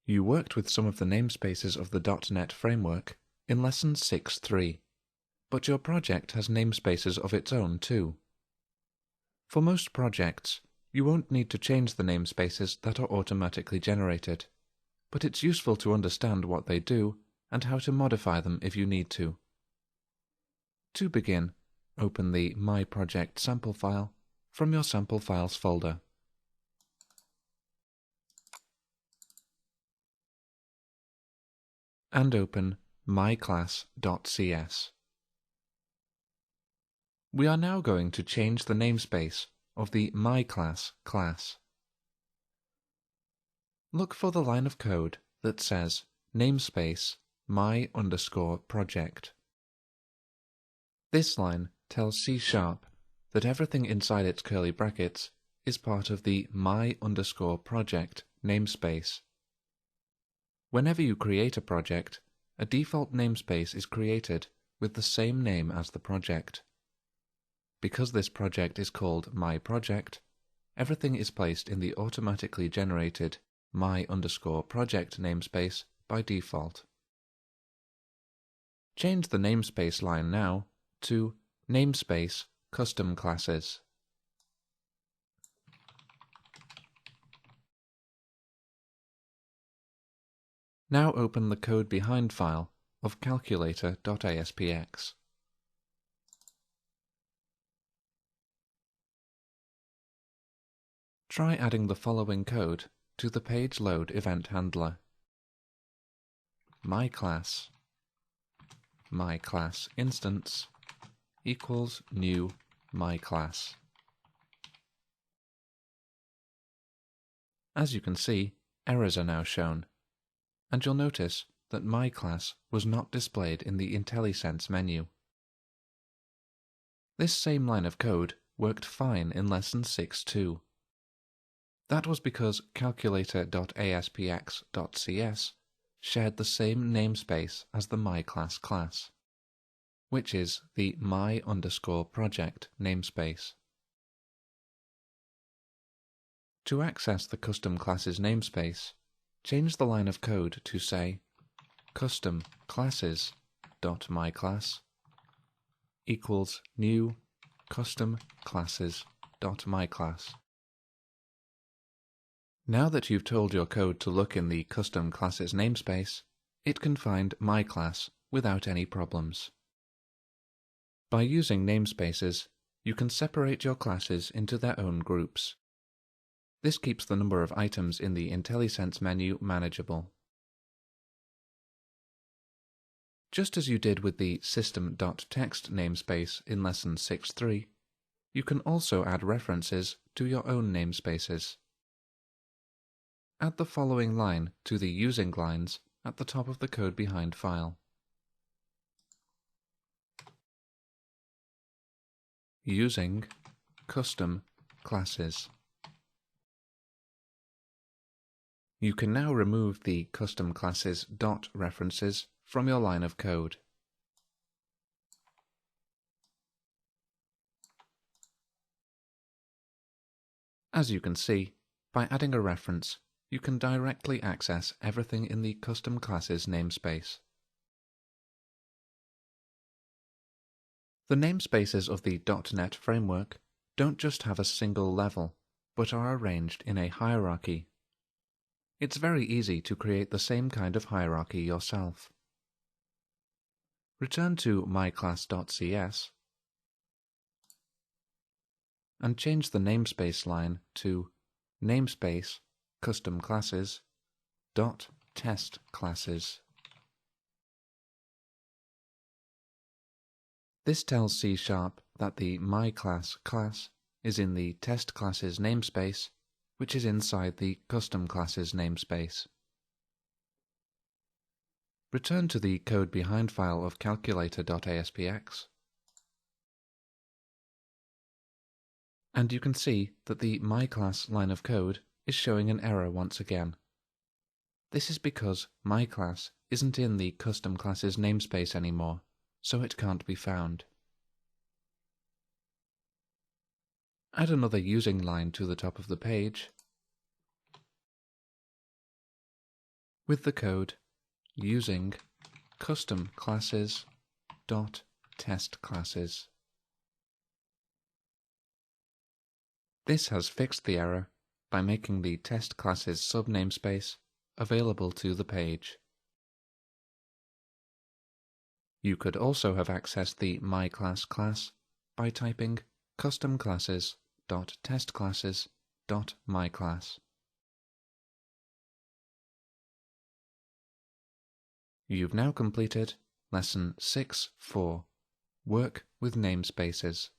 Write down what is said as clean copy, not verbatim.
You worked with some of the namespaces of the .NET framework in Lesson 6.3, but your project has namespaces of its own too. For most projects, you won't need to change the namespaces that are automatically generated, but it's useful to understand what they do and how to modify them if you need to. To begin, open the My Project sample file from your Sample Files folder. And open myclass.cs. We are now going to change the namespace of the myClass class. Look for the line of code that says namespace my_project. This line tells C# that everything inside its curly brackets is part of the my_project namespace. Whenever you create a project, a default namespace is created with the same name as the project. Because this project is called myProject, everything is placed in the automatically generated my_project namespace by default. Change the namespace line now to namespace custom classes. Now open the code behind file of calculator.aspx. Try adding the following code to the page load event handler. myClass instance equals new myClass. As you can see, errors are now shown, and you'll notice that myClass was not displayed in the IntelliSense menu. This same line of code worked fine in Lesson 6.2. That was because calculator.aspx.cs shared the same namespace as the myClass class, which is the my_project namespace. To access the custom classes namespace, change the line of code to say custom classes.myclass equals new custom classes.myclass. Now that you've told your code to look in the custom classes namespace, it can find myClass without any problems. By using namespaces, you can separate your classes into their own groups. This keeps the number of items in the IntelliSense menu manageable. Just as you did with the system.txt namespace in Lesson 6.3, you can also add references to your own namespaces. Add the following line to the using lines at the top of the code behind file. Using custom classes. You can now remove the custom classes dot references from your line of code. As you can see, by adding a reference, you can directly access everything in the custom classes namespace. The namespaces of the .NET framework don't just have a single level, but are arranged in a hierarchy. It's very easy to create the same kind of hierarchy yourself. Return to myclass.cs and change the namespace line to namespace custom classes dot test classes. This tells C# that the myClass class is in the test classes namespace, which is inside the custom classes namespace. Return to the code behind file of calculator.aspx, and you can see that the myClass line of code is showing an error once again. This is because myClass isn't in the custom classes namespace anymore, so it can't be found. Add another using line to the top of the page, with the code using custom classes dot test classes. This has fixed the error by making the test classes subnamespace available to the page. You could also have accessed the myClass class by typing custom classes dot test classes dot myClass. You've now completed Lesson 6.4, Work with Namespaces.